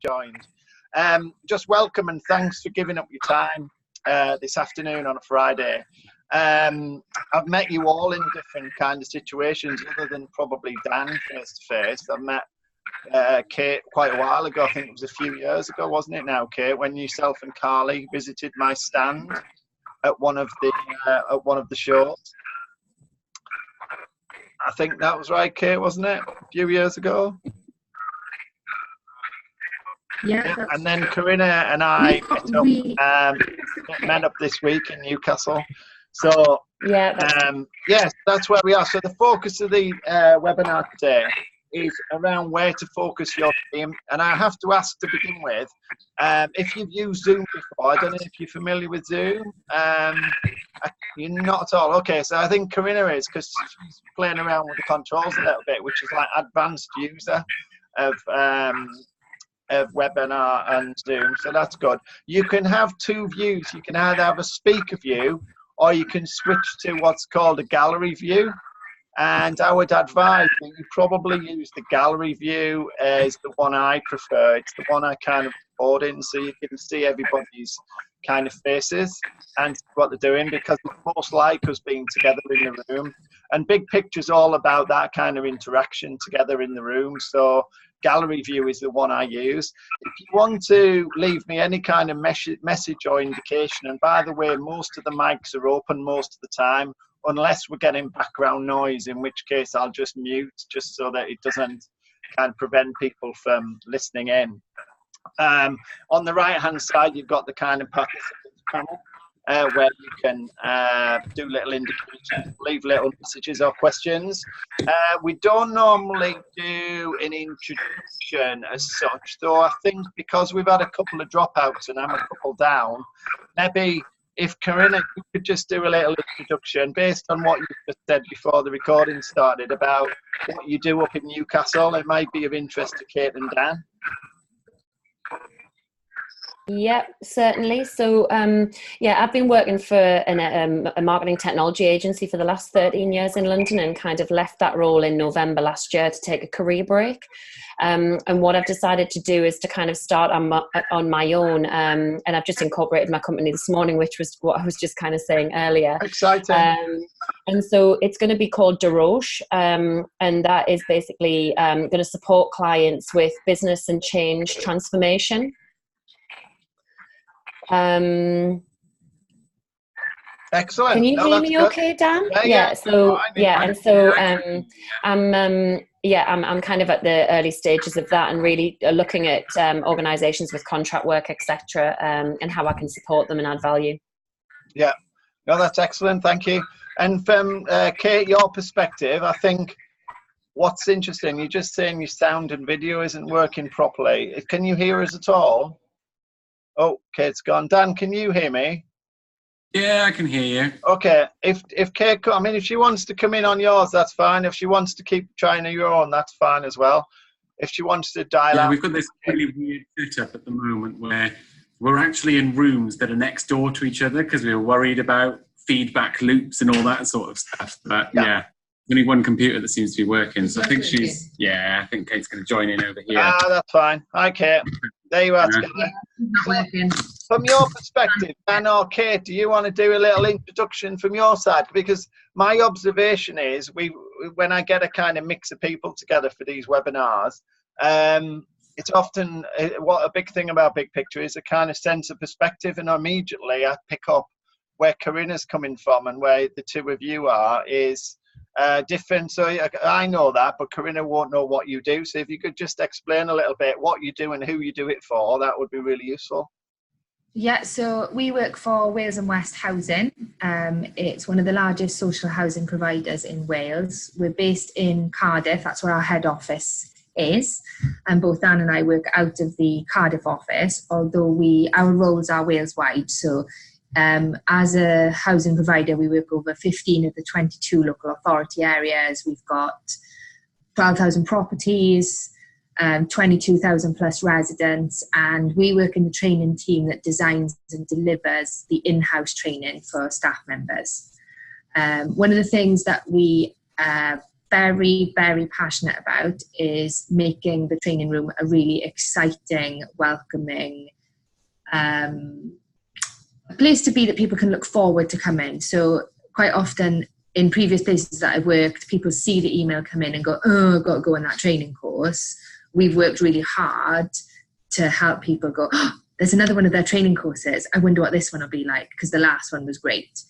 joined. Just welcome and thanks for giving up your time this afternoon on a Friday. I've met you all in different kind of situations other than probably Dan face to face. I've met Kate quite a while ago. I think it was a few years ago, wasn't it now, Kate, when yourself and Carly visited my stand at one of the shows. I think that was right, Kate, wasn't it? A few years ago. Yeah. And then Corinna and I met up this week in Newcastle. So yes, that's where we are. So the focus of the webinar today is around where to focus your team. And I have to ask to begin with, if you've used Zoom before, I don't know if you're familiar with Zoom. You're not at all. Okay, so I think Corinna is, because she's playing around with the controls a little bit, which is like advanced user of webinar and Zoom, so that's good. You can have two views. You can either have a speaker view or you can switch to what's called a gallery view. And I would advise that you probably use the gallery view as the one I prefer. It's the one I kind of board in, so you can see everybody's kind of faces and what they're doing, because it's most like us being together in the room. And Big Picture's all about that kind of interaction together in the room. So gallery view is the one I use. If you want to leave me any kind of message or indication, and by the way, most of the mics are open most of the time, unless we're getting background noise, in which case I'll just mute, just so that it doesn't kind of prevent people from listening in. On the right hand side, you've got the kind of participants panel, where you can do little indications, leave little messages or questions. We don't normally do an introduction as such, though I think because we've had a couple of dropouts and I'm a couple down, maybe if Corinna, you could just do a little introduction based on what you just said before the recording started about what you do up in Newcastle. It might be of interest to Kate and Dan. Yeah, certainly. So, I've been working for a marketing technology agency for the last 13 years in London, and kind of left that role in November last year to take a career break. And what I've decided to do is to kind of start on my own. And I've just incorporated my company this morning, which was what I was just kind of saying earlier. Exciting. And so it's going to be called DeRoche, and that is basically going to support clients with business and change transformation. Excellent. Can you hear me good. Okay, Dan? Yeah. So I'm kind of at the early stages of that, and really looking at organizations with contract work, etc., and how I can support them and add value. Yeah, no, that's excellent. Thank you. And from Kate, your perspective, I think what's interesting, you're just saying your sound and video isn't working properly. Can you hear us at all? Oh, Kate's gone. Dan, can you hear me? Yeah, I can hear you. Okay. If Kate, I mean, if she wants to come in on yours, that's fine. If she wants to keep trying your own, that's fine as well. If she wants to dial out. We've got this really weird setup at the moment where we're actually in rooms that are next door to each other because we were worried about feedback loops and all that sort of stuff. But yeah, there's only one computer that seems to be working. So I think I think Kate's going to join in over here. Ah, that's fine. Hi, Kate. There you are. From your perspective, Dan or Kate, do you want to do a little introduction from your side? Because my observation is, when I get a kind of mix of people together for these webinars, it's often what a big thing about Big Picture is a kind of sense of perspective, and immediately I pick up where Corinna's coming from and where the two of you are is different. So I know that, but Corinna won't know what you do. So if you could just explain a little bit what you do and who you do it for, that would be really useful. Yeah, so we work for Wales and West Housing. It's one of the largest social housing providers in Wales. We're based in Cardiff. That's where our head office is. And both Dan and I work out of the Cardiff office, although our roles are Wales-wide. So as a housing provider, we work over 15 of the 22 local authority areas. We've got 12,000 properties, 22,000 plus residents, and we work in the training team that designs and delivers the in-house training for staff members. One of the things that we very, very passionate about is making the training room a really exciting, welcoming place to be that people can look forward to come in. So quite often in previous places that I've worked, people see the email come in and go, oh, I've got to go on that training course. We've worked really hard to help people go, oh, there's another one of their training courses. I wonder what this one will be like, because the last one was great.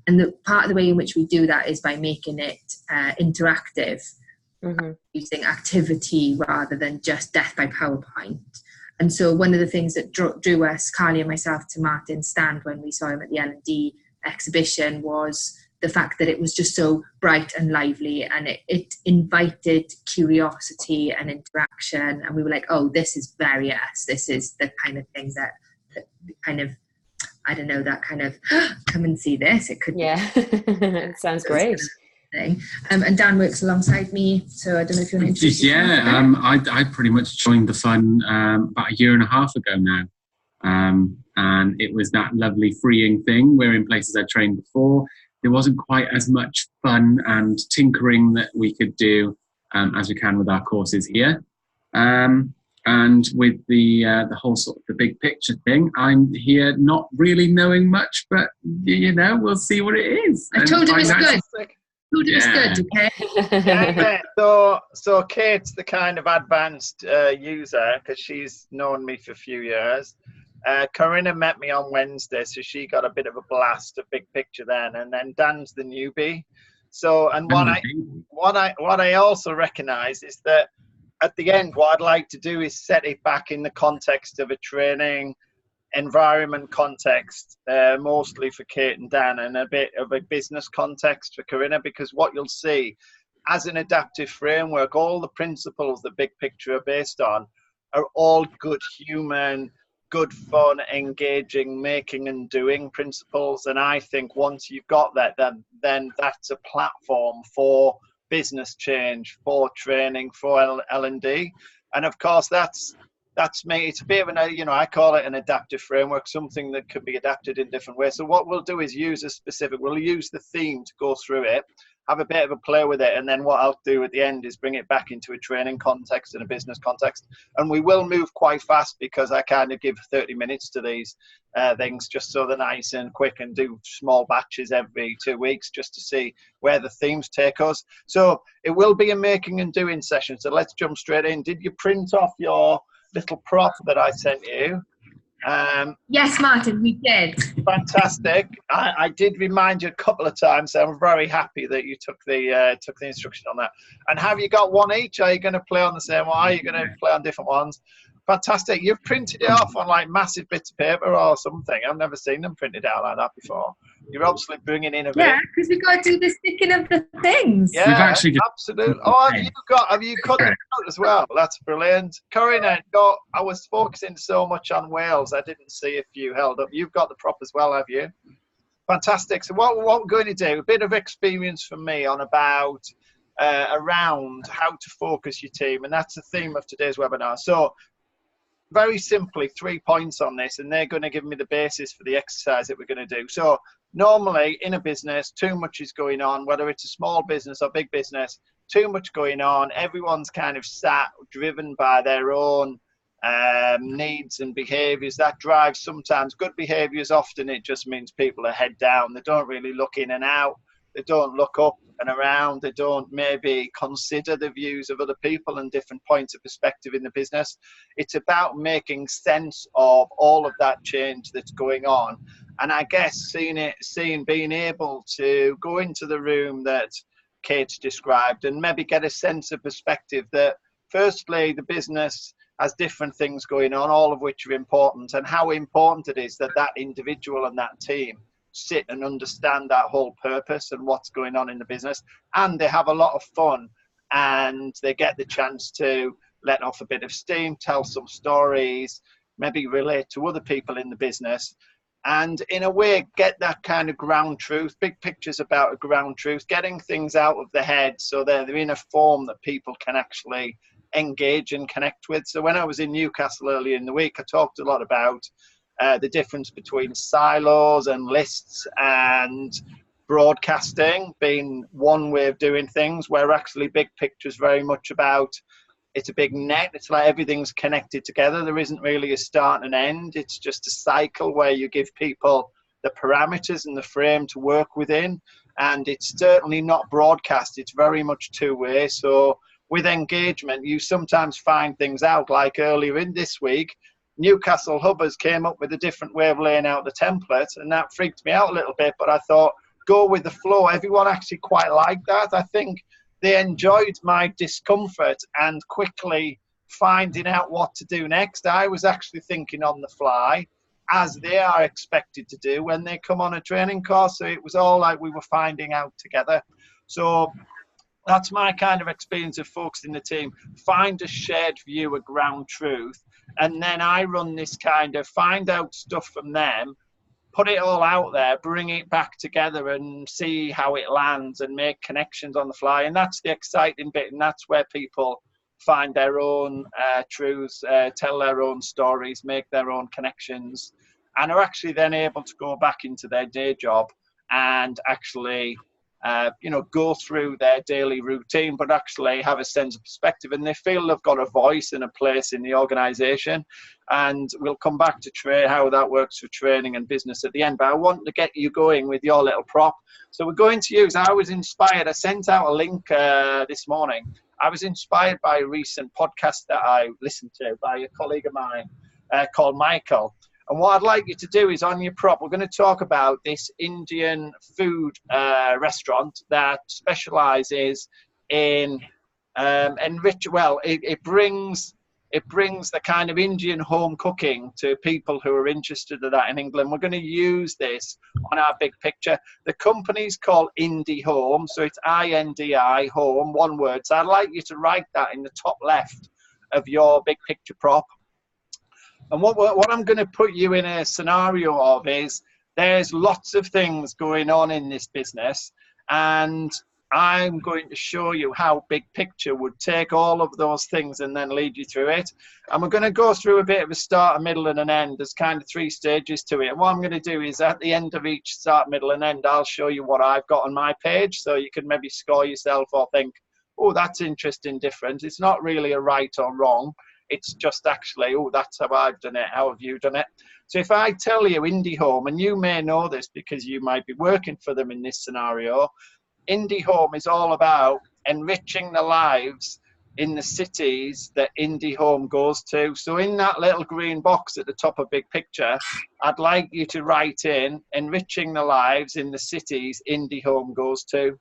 And the part of the way in which we do that is by making it interactive, using activity rather than just death by PowerPoint. And so one of the things that drew us, Carly and myself, to Martin's stand when we saw him at the L&D exhibition was the fact that it was just so bright and lively, and it invited curiosity and interaction. And we were like, oh, this is very us. This is the kind of thing that kind of, I don't know, that kind of, come and see this. It could be. It sounds great. Thing. And Dan works alongside me, so I don't know if you want to introduce yourself. I pretty much joined the fun about a year and a half ago now. And it was that lovely freeing thing where in places I'd trained before, there wasn't quite as much fun and tinkering that we could do as we can with our courses here. And with the whole sort of the big picture thing, I'm here not really knowing much, but we'll see what it is. I told him it's good. It's good, okay? Yeah. So Kate's the kind of advanced user because she's known me for a few years. Corinna met me on Wednesday, so she got a bit of a blast of big picture then, and then Dan's the newbie. So, and what I also recognise is that at the end, what I'd like to do is set it back in the context of a training environment context, mostly for Kate and Dan, and a bit of a business context for Corinna, because what you'll see as an adaptive framework, all the principles that big picture are based on are all good human, good fun, engaging, making and doing principles. And I think once you've got that, then that's a platform for business change, for training, for L&D. And of course that's me. It's a bit of I call it an adaptive framework, something that could be adapted in different ways. So what we'll do is we'll use the theme to go through it, have a bit of a play with it, and then what I'll do at the end is bring it back into a training context and a business context. And we will move quite fast because I kind of give 30 minutes to these things, just so they're nice and quick, and do small batches every 2 weeks just to see where the themes take us. So it will be a making and doing session. So let's jump straight in. Did you print off your little prop that I sent you? Yes, Martin, we did. Fantastic. I did remind you a couple of times, so I'm very happy that you took the instruction on that. And have you got one each? Are you going to play on the same one? Are you going to play on different ones? Fantastic. You've printed it off on like massive bits of paper or something. I've never seen them printed out like that before. You're obviously bringing in a bit. Yeah, because we've got to do the sticking of the things. Yeah, absolutely. Oh, have you cut it out as well? That's brilliant. Corinna, I was focusing so much on Wales, I didn't see if you held up. You've got the prop as well, have you? Fantastic. So what we're going to do, a bit of experience from me on about around how to focus your team, and that's the theme of today's webinar. So very simply, 3 points on this, and they're going to give me the basis for the exercise that we're going to do. So normally in a business, too much is going on, whether it's a small business or big business, too much going on. Everyone's kind of driven by their own needs and behaviours. That drives sometimes good behaviours. Often it just means people are head down. They don't really look in and out. They don't look up and around. They don't maybe consider the views of other people and different points of perspective in the business. It's about making sense of all of that change that's going on. And I guess being able to go into the room that Kate's described and maybe get a sense of perspective that firstly, the business has different things going on, all of which are important, and how important it is that that individual and that team sit and understand that whole purpose and what's going on in the business, and they have a lot of fun and they get the chance to let off a bit of steam, tell some stories, maybe relate to other people in the business, and in a way get that kind of ground truth. Big picture's about a ground truth, getting things out of the head so they're in a form that people can actually engage and connect with. So when I was in Newcastle earlier in the week, I talked a lot about the difference between silos and lists and broadcasting being one way of doing things, where actually Big Picture is very much about, it's a big net. It's like everything's connected together. There isn't really a start and end. It's just a cycle where you give people the parameters and the frame to work within. And it's certainly not broadcast. It's very much two-way. So with engagement, you sometimes find things out, like earlier in this week, Newcastle Hubbers came up with a different way of laying out the template, and that freaked me out a little bit, but I thought, go with the flow. Everyone actually quite liked that. I think they enjoyed my discomfort and quickly finding out what to do next. I was actually thinking on the fly, as they are expected to do when they come on a training course. So it was all like we were finding out together. So that's my kind of experience of focusing the team. Find a shared view, a ground truth, and then I run this kind of find out stuff from them, put it all out there, bring it back together and see how it lands and make connections on the fly. And that's the exciting bit, and that's where people find their own truths, tell their own stories, make their own connections, and are actually then able to go back into their day job and actually go through their daily routine, but actually have a sense of perspective, and they feel they've got a voice and a place in the organisation. And we'll come back to how that works for training and business at the end. But I want to get you going with your little prop. So we're going to use, I was inspired, I sent out a link this morning. I was inspired by a recent podcast that I listened to by a colleague of mine called Michael. And what I'd like you to do is, on your prop, we're going to talk about this Indian food restaurant that specialises in it brings the kind of Indian home cooking to people who are interested in that in England. We're going to use this on our Big Picture. The company's called Indie Home, so it's INDI Home, one word. So I'd like you to write that in the top left of your Big Picture prop. And what I'm going to put you in a scenario of is, there's lots of things going on in this business, and I'm going to show you how Big Picture would take all of those things and then lead you through it. And we're going to go through a bit of a start, a middle, and an end. There's kind of 3 stages to it. And what I'm going to do is, at the end of each start, middle, and end, I'll show you what I've got on my page, so you can maybe score yourself or think, oh, that's interesting, different. It's not really a right or wrong. It's just actually, oh, that's how I've done it. How have you done it? So if I tell you Indie Home, and you may know this because you might be working for them in this scenario, Indie Home is all about enriching the lives in the cities that Indie Home goes to. So in that little green box at the top of Big Picture, I'd like you to write in enriching the lives in the cities Indie Home goes to.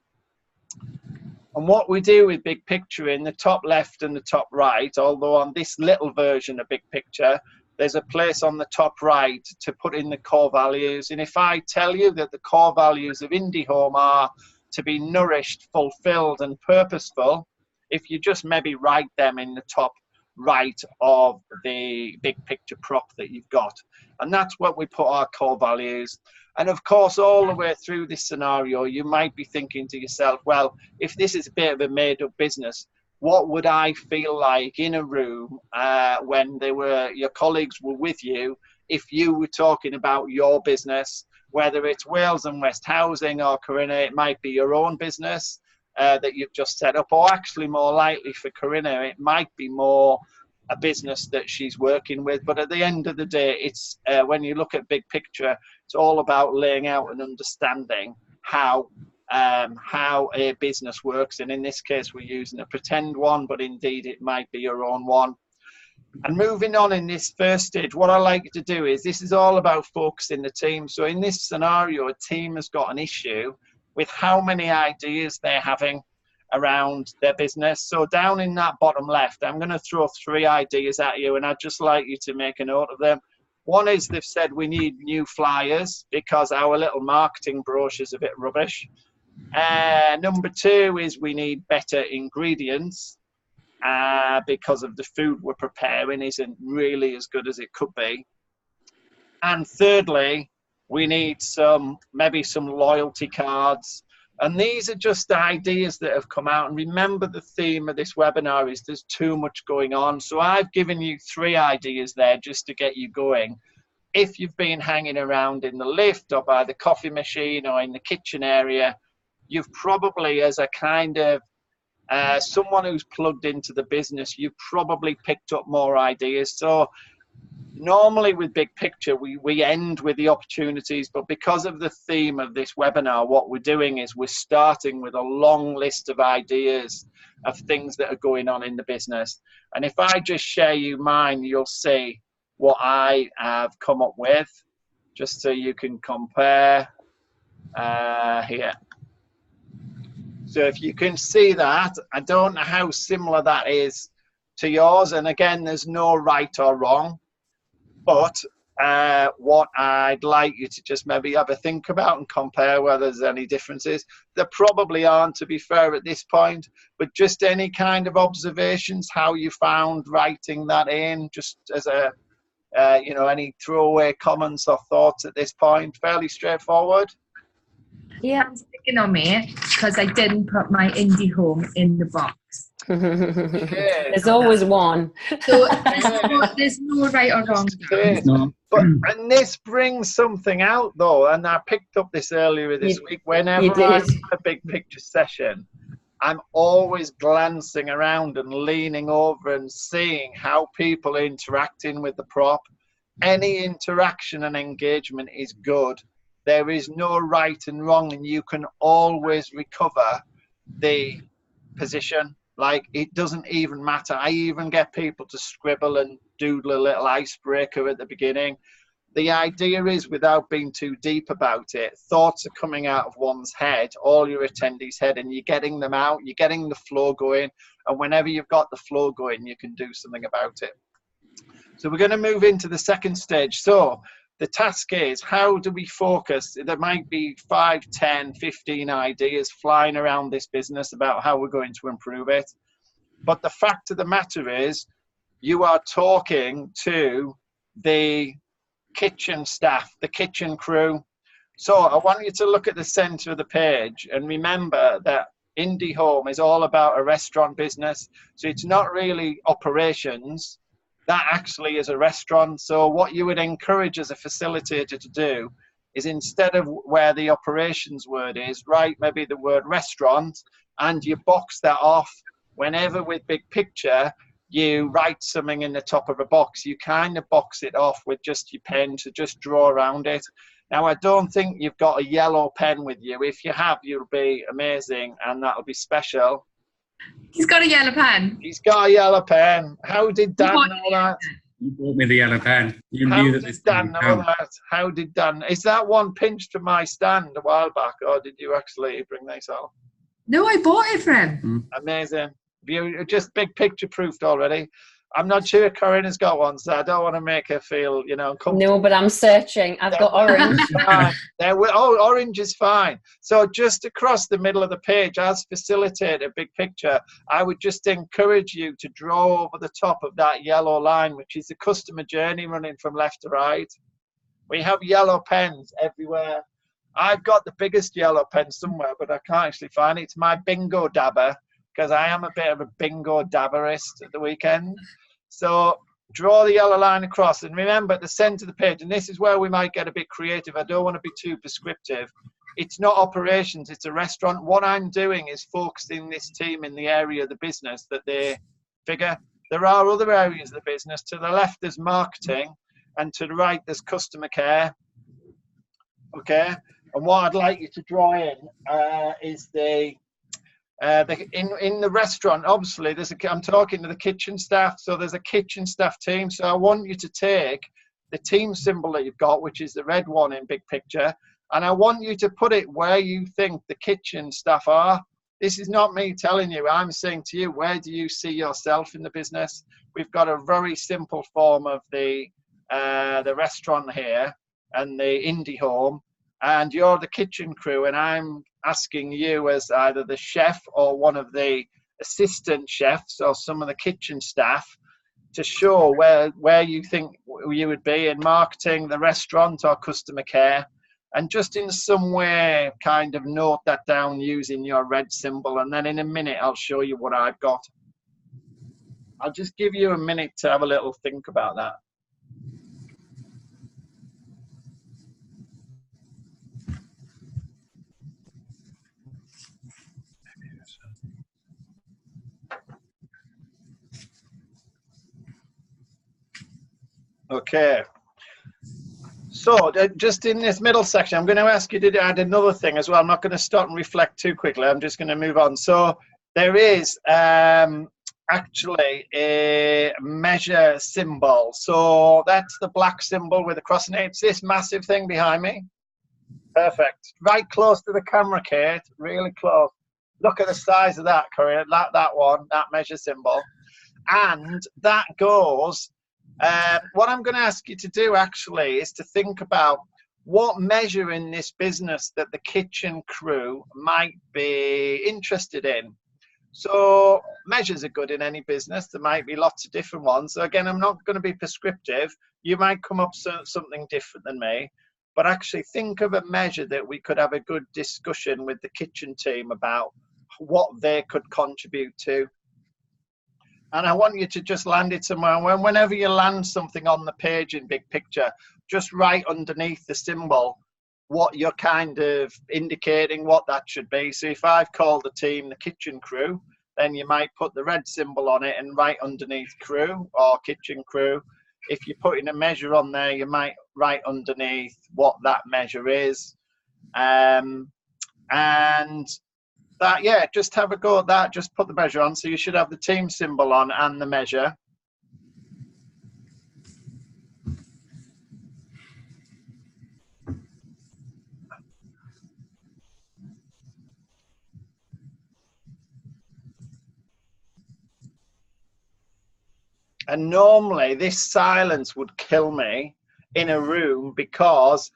And what we do with Big Picture in the top left and the top right, although on this little version of Big Picture, there's a place on the top right to put in the core values. And if I tell you that the core values of Indie Home are to be nourished, fulfilled, and purposeful, if you just maybe write them in the top right of the Big Picture prop that you've got. And that's what we put our core values. And of course, all the way through this scenario, you might be thinking to yourself, well, if this is a bit of a made-up business, what would I feel like in a room when your colleagues were with you, if you were talking about your business, whether it's Wales and West Housing or Corinna, it might be your own business that you've just set up, or actually more likely for Corinna, it might be more a business that she's working with. But at the end of the day, it's when you look at Big Picture, it's all about laying out and understanding how a business works. And in this case, we're using a pretend one, but indeed it might be your own one. And moving on in this first stage, what I like to do is, this is all about focusing the team. So in this scenario, a team has got an issue with how many ideas they're having around their business. So down in that bottom left, I'm going to throw 3 ideas at you, and I'd just like you to make a note of them. One is, they've said we need new flyers because our little marketing brochure is a bit rubbish. Number 2 is we need better ingredients because of the food we're preparing isn't really as good as it could be. And thirdly, we need maybe some loyalty cards. And these are just ideas that have come out. And remember, the theme of this webinar is there's too much going on. So I've given you 3 ideas there just to get you going. if you've been hanging around in the lift or by the coffee machine or in the kitchen area, you've probably, as a kind of someone who's plugged into the business, you've probably picked up more ideas. So normally with Big Picture, we end with the opportunities, but because of the theme of this webinar, what we're doing is we're starting with a long list of ideas of things that are going on in the business. And if I just share you mine, you'll see what I have come up with, just so you can compare here. So if you can see that, I don't know how similar that is to yours. And again, there's no right or wrong. But what I'd like you to just maybe have a think about and compare whether there's any differences. There probably aren't, to be fair, at this point, but just any kind of observations, how you found writing that in, just as a, you know, any throwaway comments or thoughts at this point. Fairly straightforward. Yeah. I'm sticking on me because I didn't put my indie home in the box. There's always one. So there's no right or wrong. But, and this brings something out though, and I picked up this earlier this week. Whenever I'm in a Big Picture session, I'm always glancing around and leaning over and seeing how people are interacting with the prop. Any interaction and engagement is good. There is no right and wrong, and you can always recover the position. Like, it doesn't even matter. I even get people to scribble and doodle a little icebreaker at the beginning. The idea is, without being too deep about it, thoughts are coming out of one's head, all your attendees' head, and you're getting them out, you're getting the flow going, and whenever you've got the flow going, you can do something about it. So we're going to move into the second stage. So the task is, how do we focus? There might be 5, 10, 15 ideas flying around this business about how we're going to improve it. But the fact of the matter is, you are talking to the kitchen staff, the kitchen crew. So I want you to look at the center of the page and remember that Indie Home is all about a restaurant business. So it's not really operations. That actually is a restaurant. So what you would encourage as a facilitator to do is, instead of where the operations word is, write maybe the word restaurant, and you box that off. Whenever with Big Picture you write something in the top of a box, you kind of box it off with just your pen to just draw around it. Now, I don't think you've got a yellow pen with you. If you have, you'll be amazing, and that'll be special. He's got a yellow pen. He's got a yellow pen. How did Dan know that? You brought me the yellow pen. You How knew that did Dan know that? How did Dan? Is that one pinched from my stand a while back, or did you actually bring this out? No, I bought it for him. Amazing. You just Big Picture proofed already. I'm not sure Corinne has got one, so I don't want to make her feel, you know, uncomfortable. No, but I'm searching. I've got orange. Orange is fine. So just across the middle of the page, as facilitator Big Picture, I would just encourage you to draw over the top of that yellow line, which is the customer journey running from left to right. We have yellow pens everywhere. I've got the biggest yellow pen somewhere, but I can't actually find it. It's my bingo dabber, because I am a bit of a bingo dabberist at the weekend. So draw the yellow line across, and remember at the center of the page, and this is where we might get a bit creative. I don't want to be too prescriptive. It's not operations, it's a restaurant. What I'm doing is focusing this team in the area of the business that they figure. There are other areas of the business. To the left there's marketing, and to the right there's customer care. Okay, and what I'd like you to draw in is in the restaurant, obviously, I'm talking to the kitchen staff, so there's a kitchen staff team. So I want you to take the team symbol that you've got, which is the red one in Big Picture, and I want you to put it where you think the kitchen staff are. This is not me telling you. I'm saying to you, where do you see yourself in the business? We've got a very simple form of the restaurant here and the Indie Home, and you're the kitchen crew, and I'm asking you as either the chef or one of the assistant chefs or some of the kitchen staff to show where you think you would be in marketing, the restaurant, or customer care, and just in some way kind of note that down using your red symbol, and then in a minute I'll show you what I've got. I'll just give you a minute to have a little think about that. Okay. So just in this middle section, I'm going to ask you to add another thing as well. I'm not going to stop and reflect too quickly. I'm just going to move on. So there is actually a measure symbol. So that's the black symbol with the cross in it. It's this massive thing behind me. Perfect. Right close to the camera, Kate. Really close. Look at the size of that, Corinne. That one, that measure symbol. And that goes... what I'm going to ask you to do actually is to think about what measure in this business that the kitchen crew might be interested in. So measures are good in any business. There might be lots of different ones. So again, I'm not going to be prescriptive. You might come up with something different than me, but actually think of a measure that we could have a good discussion with the kitchen team about what they could contribute to. And I want you to just land it somewhere. Whenever you land something on the page in big picture, just write underneath the symbol what you're kind of indicating what that should be. So if I've called the team the kitchen crew, then you might put the red symbol on it and write underneath crew or kitchen crew. If you're putting a measure on there, you might write underneath what that measure is. And that, yeah, just have a go at that. Just put the measure on. So you should have the team symbol on and the measure. And normally this silence would kill me in a room because,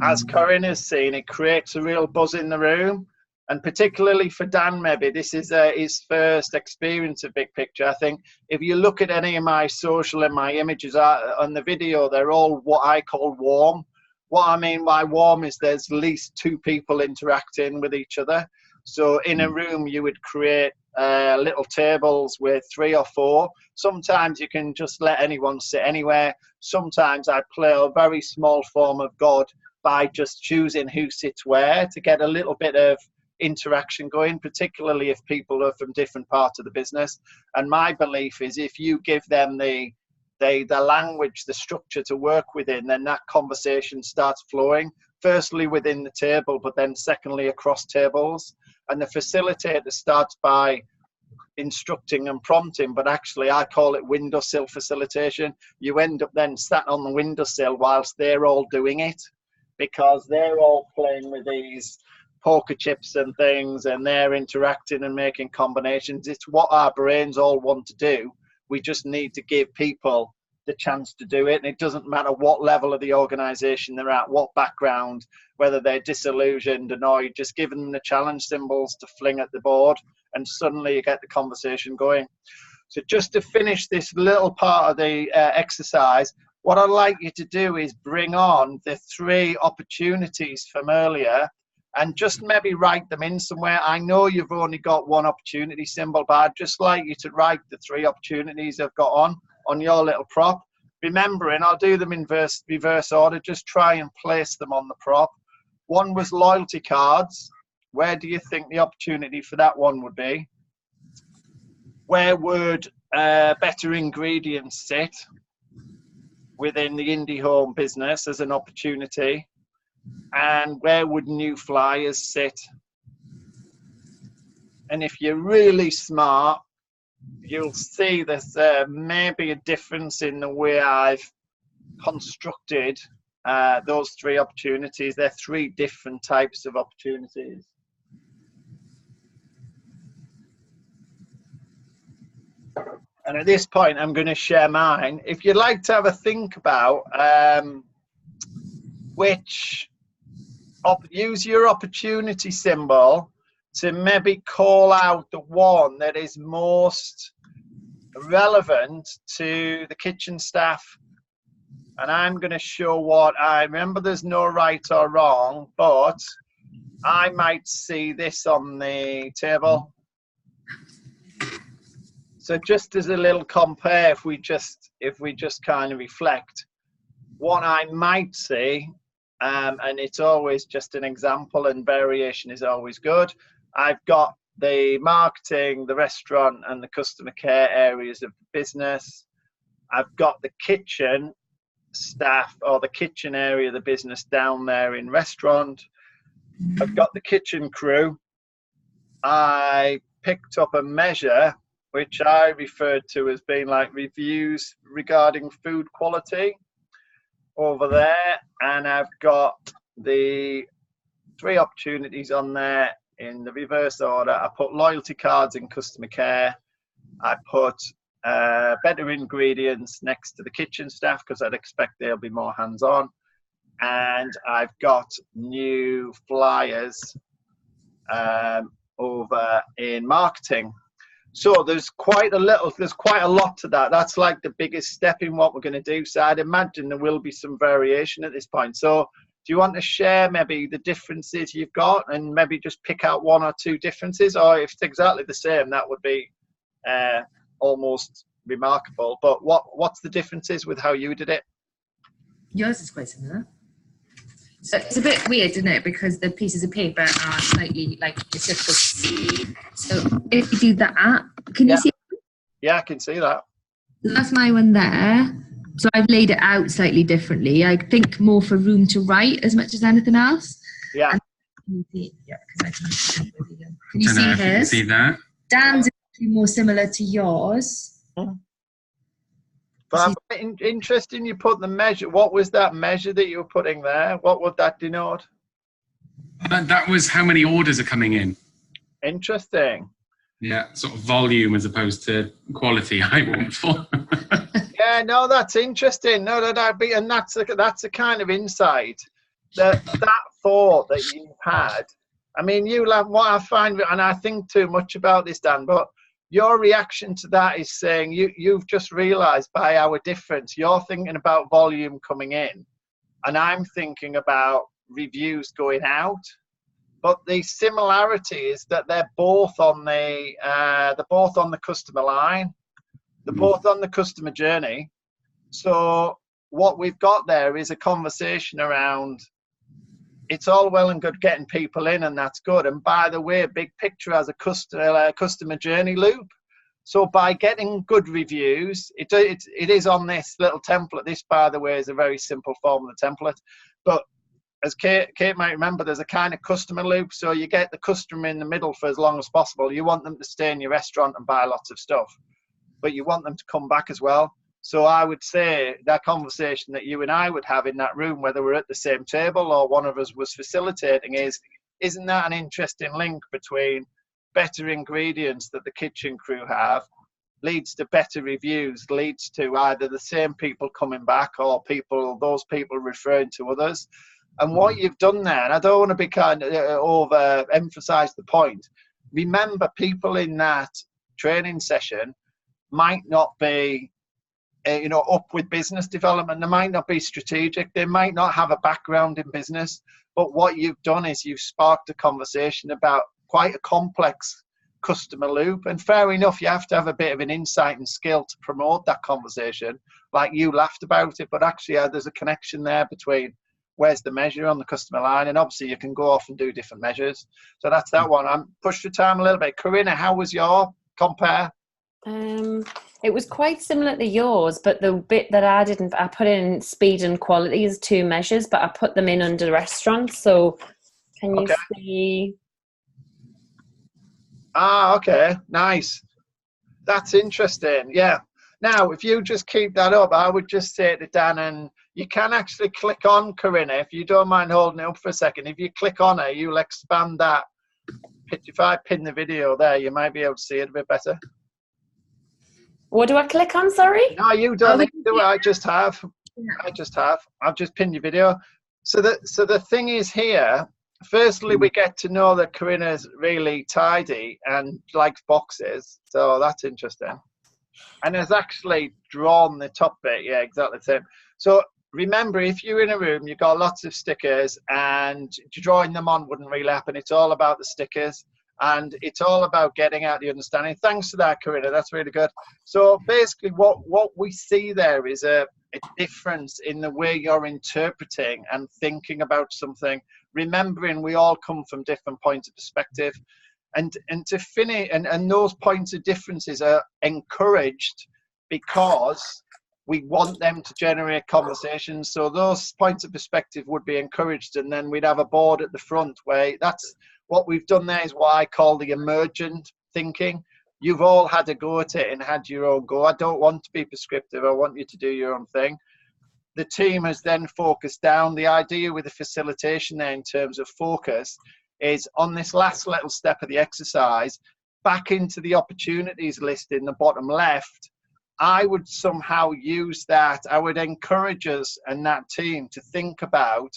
as Corinne has seen, it creates a real buzz in the room. And particularly for Dan, maybe this is his first experience of big picture. I think if you look at any of my social and my images on the video, they're all what I call warm. What I mean by warm is there's at least 2 people interacting with each other. So in a room, you would create little tables with 3 or 4. Sometimes you can just let anyone sit anywhere. Sometimes I play a very small form of God by just choosing who sits where to get a little bit of interaction going, particularly if people are from different parts of the business. And my belief is if you give them the language, the structure to work within, then that conversation starts flowing, firstly within the table, but then secondly across tables. And the facilitator starts by instructing and prompting, but actually I call it windowsill facilitation. You end up then sat on the windowsill whilst they're all doing it, because they're all playing with these poker chips and things, and they're interacting and making combinations. It's what our brains all want to do. We just need to give people the chance to do it. And it doesn't matter what level of the organization they're at, what background, whether they're disillusioned, annoyed, just giving them the challenge symbols to fling at the board, and suddenly you get the conversation going. So just to finish this little part of the exercise, what I'd like you to do is bring on the 3 opportunities from earlier and just maybe write them in somewhere. I know you've only got 1 opportunity symbol, but I'd just like you to write the 3 opportunities I've got on your little prop. Remembering, I'll do them in reverse order. Just try and place them on the prop. 1 was loyalty cards. Where do you think the opportunity for that one would be? Where would better ingredients sit within the Indie Home business as an opportunity? And where would new flyers sit? And if you're really smart, you'll see there's maybe a difference in the way I've constructed those 3 opportunities. They're 3 different types of opportunities. And at this point, I'm going to share mine. If you'd like to have a think about use your opportunity symbol to maybe call out the one that is most relevant to the kitchen staff. And I'm going to show what I remember. There's no right or wrong, but I might see this on the table. So just as a little compare, if we just kind of reflect, what I might see, and it's always just an example, and variation is always good. I've got the marketing, the restaurant, and the customer care areas of the business. I've got the kitchen staff or the kitchen area of the business down there in restaurant. I've got the kitchen crew. I picked up a measure which I referred to as being like reviews regarding food quality over there, and I've got the 3 opportunities on there in the reverse order. I put loyalty cards in customer care. I put better ingredients next to the kitchen staff because I'd expect they'll be more hands-on, and I've got new flyers over in marketing. So there's quite a lot to that. That's like the biggest step in what we're going to do. So I'd imagine there will be some variation at this point. So do you want to share maybe the differences you've got and maybe just pick out 1 or 2 differences? Or if it's exactly the same, that would be almost remarkable. But what's the differences with how you did it? Yours is quite similar. So it's a bit weird, isn't it? Because the pieces of paper are slightly like it's just. So if you do that, can you see? Yeah, I can see that. That's my one there. So I've laid it out slightly differently. I think more for room to write as much as anything else. Yeah. And can you see? Yeah, because I can I don't know if you can see that. Dan's is actually more similar to yours. But interesting you put the measure. What was that measure that you were putting there? What would that denote? That was how many orders are coming in. Interesting. Yeah, sort of volume as opposed to quality I want for. Yeah, no, that's interesting. No, and that's a kind of insight that thought that you've had. I mean, what I find, and I think too much about this, Dan, but your reaction to that is saying you've just realised by our difference, you're thinking about volume coming in, and I'm thinking about reviews going out. But the similarity is that they're both on the customer line, they're both on the customer journey. So what we've got there is a conversation around. It's all well and good getting people in, and that's good. And by the way, Big Picture has a customer journey loop. So by getting good reviews, it is on this little template. This, by the way, is a very simple form of the template. But as Kate might remember, there's a kind of customer loop. So you get the customer in the middle for as long as possible. You want them to stay in your restaurant and buy lots of stuff, but you want them to come back as well. So I would say that conversation that you and I would have in that room, whether we're at the same table or one of us was facilitating, isn't that an interesting link between better ingredients that the kitchen crew have leads to better reviews, leads to either the same people coming back or those people referring to others. And what you've done there, and I don't want to be kind of overemphasize the point, remember people in that training session might not be up with business development. They might not be strategic. They might not have a background in business. But what you've done is you've sparked a conversation about quite a complex customer loop. And fair enough, you have to have a bit of an insight and skill to promote that conversation. Like you laughed about it, but actually there's a connection there between where's the measure on the customer line. And obviously you can go off and do different measures. So that's that one. I'm pushed the time a little bit. Corinna, how was your compare? It was quite similar to yours, but the bit that I put in speed and quality as 2 measures, but I put them in under restaurants. So can you see? Okay, nice. That's interesting. Yeah. Now, if you just keep that up, I would just say to Dan, and you can actually click on Corinna, if you don't mind holding it up for a second. If you click on her, you'll expand that. If I pin the video there, you might be able to see it a bit better. What do I click on, sorry? No, you don't need to do it. I just have. I've just pinned your video. So the thing is here, firstly, we get to know that Corinna's really tidy and likes boxes. So that's interesting. And has actually drawn the top bit. Yeah, exactly the same. So remember, if you're in a room, you've got lots of stickers and drawing them on wouldn't really happen. It's all about the stickers. And it's all about getting out the understanding. Thanks for that, Corinna. That's really good. So basically what we see there is a difference in the way you're interpreting and thinking about something, remembering we all come from different points of perspective. And to finish, and those points of differences are encouraged because we want them to generate conversations. So those points of perspective would be encouraged, and then we'd have a board at the front where that's what we've done there is what I call the emergent thinking. You've all had a go at it and had your own go. I don't want to be prescriptive. I want you to do your own thing. The team has then focused down. The idea with the facilitation there in terms of focus is on this last little step of the exercise, back into the opportunities list in the bottom left. I would somehow use that. I would encourage us and that team to think about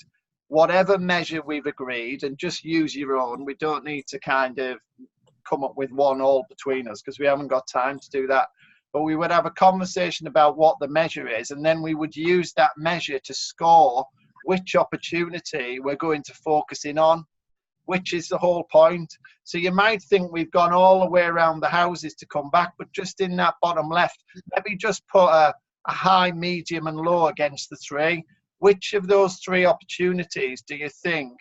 whatever measure we've agreed and just use your own. We don't need to kind of come up with one all between us because we haven't got time to do that. But we would have a conversation about what the measure is, and then we would use that measure to score which opportunity we're going to focus in on, which is the whole point. So you might think we've gone all the way around the houses to come back, but just in that bottom left, maybe just put a high, medium and low against the 3. Which of those 3 opportunities do you think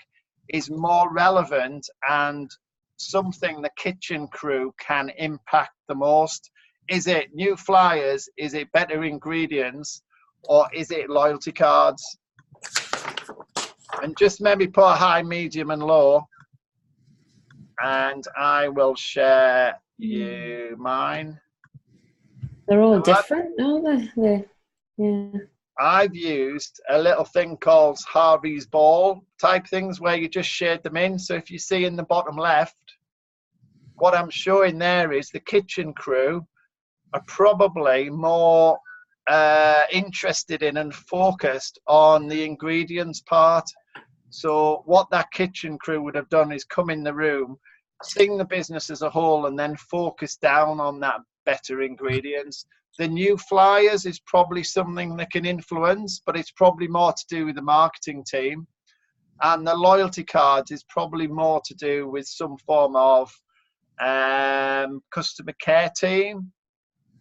is more relevant and something the kitchen crew can impact the most? Is it new flyers? Is it better ingredients? Or is it loyalty cards? And just maybe put a high, medium and low. And I will share you mine. They're all different, aren't they? Yeah. I've used a little thing called Harvey's Ball type things where you just shade them in. So if you see in the bottom left, what I'm showing there is the kitchen crew are probably more interested in and focused on the ingredients part. So what that kitchen crew would have done is come in the room, sing the business as a whole, and then focus down on that better ingredients. The new flyers is probably something that can influence, but it's probably more to do with the marketing team. And the loyalty cards is probably more to do with some form of customer care team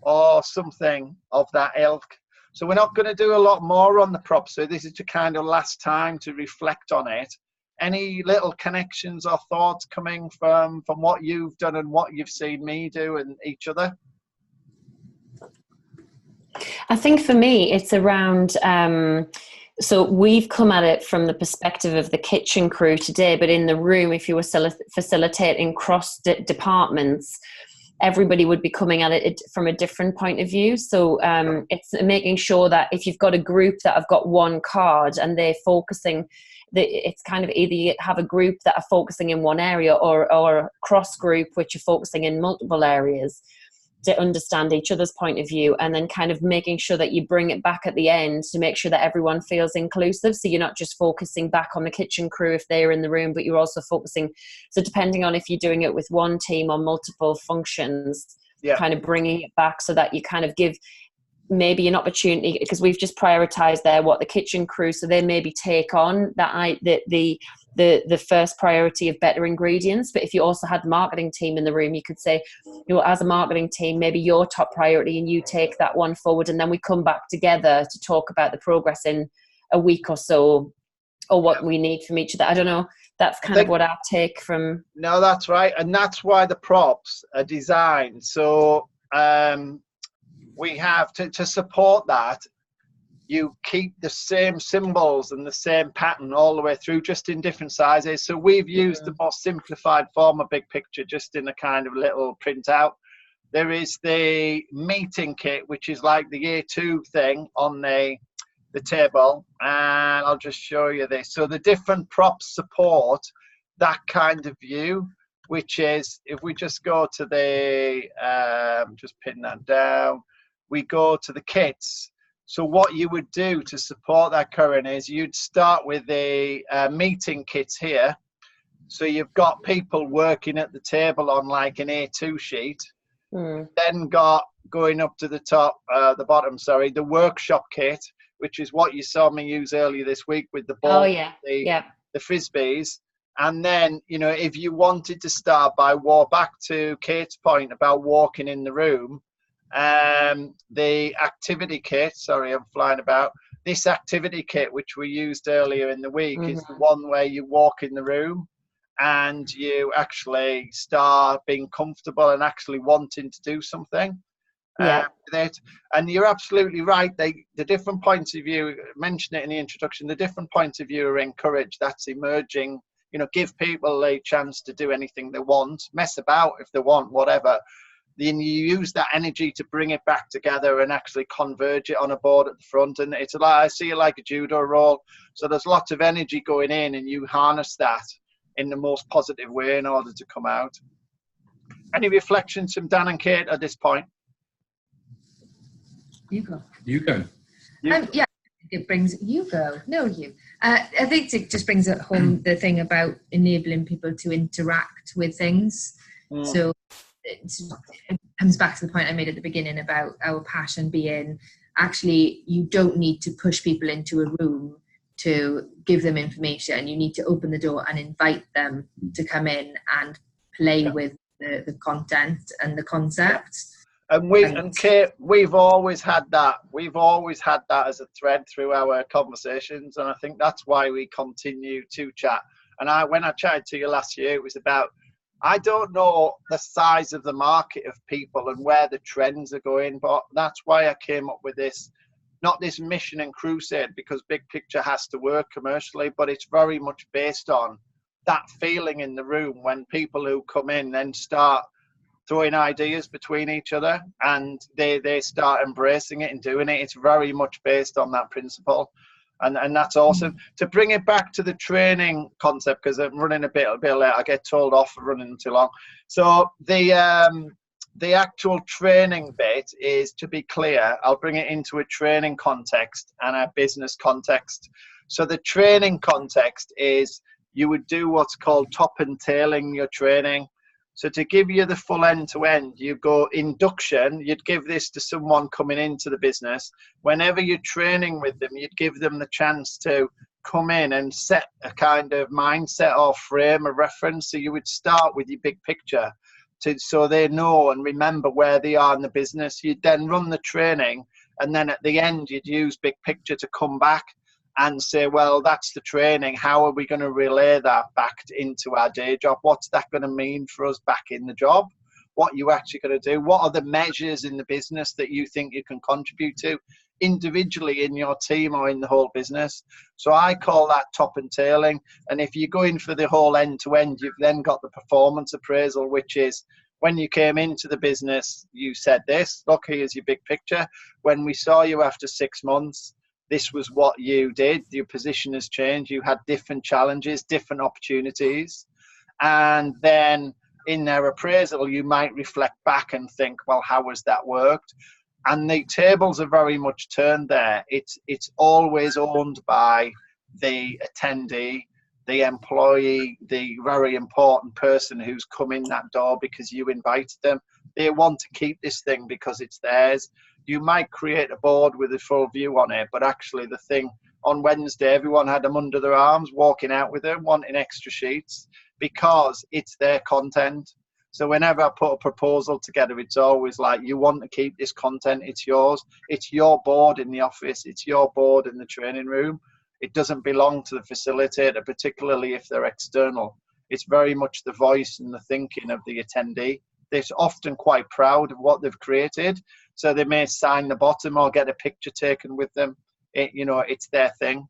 or something of that ilk. So we're not going to do a lot more on the props. So this is the kind of last time to reflect on it. Any little connections or thoughts coming from what you've done and what you've seen me do and each other? I think for me, it's around, so we've come at it from the perspective of the kitchen crew today, but in the room, if you were facilitating cross departments, everybody would be coming at it from a different point of view. So it's making sure that if you've got a group that have got one card and they're focusing, it's kind of either you have a group that are focusing in one area or a cross group which are focusing in multiple areas, to understand each other's point of view, and then kind of making sure that you bring it back at the end to make sure that everyone feels inclusive. So you're not just focusing back on the kitchen crew if they're in the room, but you're also focusing, so depending on if you're doing it with one team or multiple functions, kind of bringing it back so that you kind of give maybe an opportunity, because we've just prioritized there what the kitchen crew, so they maybe take on that the first priority of better ingredients. But if you also had the marketing team in the room, you could say, you know, as a marketing team, maybe your top priority and you take that one forward, and then we come back together to talk about the progress in a week or so, or what we need from each other. I don't know. That's kind of what I take from. No, that's right. And that's why the props are designed. So we have to support that. You keep the same symbols and the same pattern all the way through, just in different sizes. So we've used the more simplified form of big picture, just in a kind of little printout. There is the meeting kit, which is like the A2 thing on the table. And I'll just show you this. So the different props support that kind of view, which is, if we just go to the, just pin that down, we go to the kits. So what you would do to support that, Curran, is you'd start with the meeting kits here. So you've got people working at the table on like an A2 sheet. Then got going up to the top, the bottom, sorry, the workshop kit, which is what you saw me use earlier this week with the ball, the frisbees. And then, you know, if you wanted to start by back to Kate's point about walking in the room, the activity kit, sorry, I'm flying about. This activity kit, which we used earlier in the week, is the one where you walk in the room and you actually start being comfortable and actually wanting to do something. Yeah. With it. And you're absolutely right. The different points of view, mention it in the introduction, the different points of view are encouraged. That's emerging. Give people a chance to do anything they want, mess about if they want, whatever. Then you use that energy to bring it back together and actually converge it on a board at the front. And it's like, I see it like a judo roll. So there's lots of energy going in, and you harness that in the most positive way in order to come out. Any reflections from Dan and Kate at this point? You go. Yeah. It brings you go. No, you. I think it just brings it home the thing about enabling people to interact with things. So it comes back to the point I made at the beginning about our passion being actually you don't need to push people into a room to give them information. You need to open the door and invite them to come in and play with the content and the concept. And Kate, we've always had that. We've always had that as a thread through our conversations, and I think that's why we continue to chat. And when I chatted to you last year, it was about, I don't know the size of the market of people and where the trends are going, but that's why I came up with this, not this mission and crusade, because Big Picture has to work commercially, but it's very much based on that feeling in the room when people who come in then start throwing ideas between each other, and they start embracing it and doing it. It's very much based on that principle, and that's awesome. To bring it back to the training concept, because I'm running a bit late, I get told off for running too long. So the actual training bit is, to be clear, I'll bring it into a training context and a business context. So the training context is you would do what's called top and tailing your training. So to give you the full end-to-end, you go induction, you'd give this to someone coming into the business. Whenever you're training with them, you'd give them the chance to come in and set a kind of mindset or frame of reference. So you would start with your big picture so they know and remember where they are in the business. You'd then run the training, and then at the end, you'd use big picture to come back and say, well, that's the training. How are we going to relay that back into our day job? What's that going to mean for us back in the job? What are you actually going to do? What are the measures in the business that you think you can contribute to individually in your team or in the whole business? So I call that top and tailing. And if you go in for the whole end to end, you've then got the performance appraisal, which is when you came into the business, you said this, look, here's your big picture. When we saw you after 6 months, this was what you did. Your position has changed. You had different challenges, different opportunities. And then in their appraisal, you might reflect back and think, well, how has that worked? And the tables are very much turned there. It's always owned by the attendee, the employee, the very important person who's come in that door because you invited them. They want to keep this thing because it's theirs. You might create a board with a full view on it, but actually the thing on Wednesday, everyone had them under their arms, walking out with them, wanting extra sheets because it's their content. So whenever I put a proposal together, it's always like, you want to keep this content, it's yours. It's your board in the office, it's your board in the training room. It doesn't belong to the facilitator, particularly if they're external. It's very much the voice and the thinking of the attendee. They're often quite proud of what they've created, so they may sign the bottom or get a picture taken with them. It's their thing.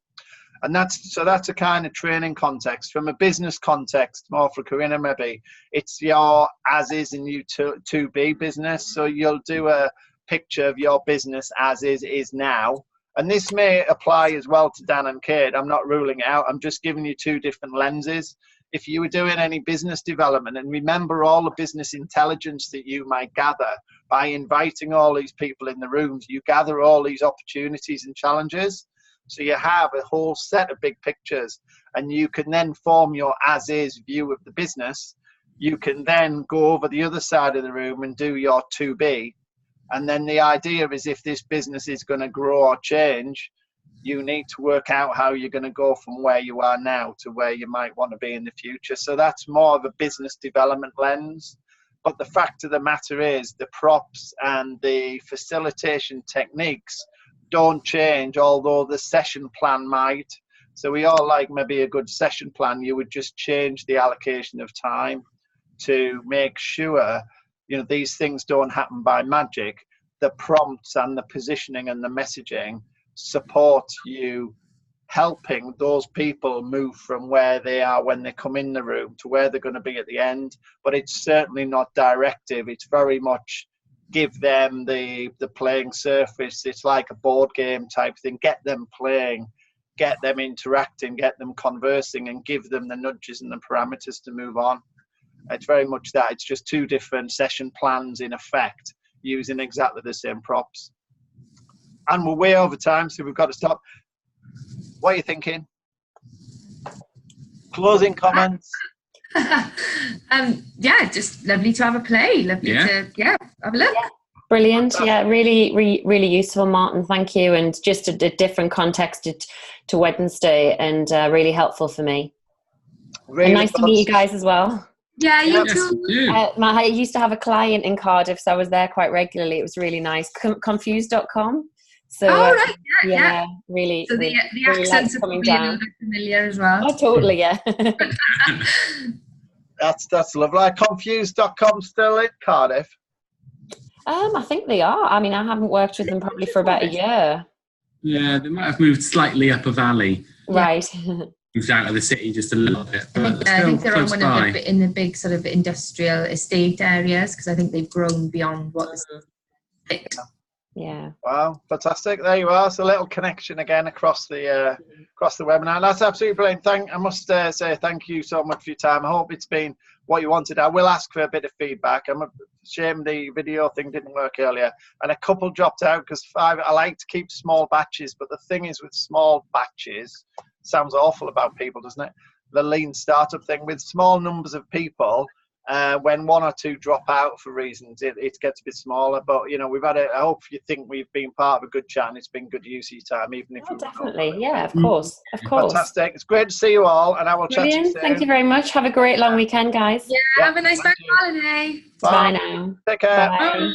And that's a kind of training context. From a business context, more for Corinna maybe, it's your as is and you to be business. So you'll do a picture of your business as is now. And this may apply as well to Dan and Kate. I'm not ruling it out. I'm just giving you two different lenses. If you were doing any business development, and remember all the business intelligence that you might gather by inviting all these people in the rooms, you gather all these opportunities and challenges. So you have a whole set of big pictures, and you can then form your as-is view of the business. You can then go over the other side of the room and do your to-be. And then the idea is, if this business is going to grow or change, you need to work out how you're going to go from where you are now to where you might want to be in the future. So that's more of a business development lens. But the fact of the matter is, the props and the facilitation techniques don't change, although the session plan might. So we all like maybe a good session plan. You would just change the allocation of time to make sure, these things don't happen by magic. the prompts and the positioning and the messaging support you helping those people move from where they are when they come in the room to where they're going to be at the end. But it's certainly not directive. It's very much give them the playing surface. It's like a board game type thing. Get them playing, get them interacting, get them conversing, and give them the nudges and the parameters to move on. It's very much that. It's just two different session plans in effect, using exactly the same props. And we're way over time, so we've got to stop. What are you thinking? Closing comments? Yeah, just lovely to have a play. Lovely to have a look. Yeah. Brilliant. Yeah, really useful, Martin. Thank you. And just a different context to Wednesday, and really helpful for me. Really and nice to meet you guys as well. Yeah, you too. I used to have a client in Cardiff, so I was there quite regularly. It was really nice. Confused.com. So, right, yeah, really. So the really accents are coming probably a down. little bit familiar as well. Oh, totally, yeah. That's lovely. Confused.com still in Cardiff? I think they are. I mean, I haven't worked with them probably for about a year. Yeah, they might have moved slightly up a valley. Right. Moved out of the city just a little bit. But I think they're on close one by. of in the big sort of industrial estate areas, because I think they've grown beyond what was picked. Yeah. Wow, fantastic! There you are. So a little connection again across the webinar. That's absolutely brilliant. I must say thank you so much for your time. I hope it's been what you wanted. I will ask for a bit of feedback. I'm ashamed the video thing didn't work earlier, and a couple dropped out because I like to keep small batches. But the thing is, with small batches, sounds awful about people, doesn't it? The lean startup thing with small numbers of people. When one or two drop out for reasons, it gets a bit smaller. But we've had I hope you think we've been part of a good chat, and it's been good use of your time, even if definitely, yeah, of course. Fantastic! It's great to see you all, and I will chat to you soon. Thank you very much. Have a great long weekend, guys. Yeah, have a nice bank holiday. Bye now. Take care. Bye.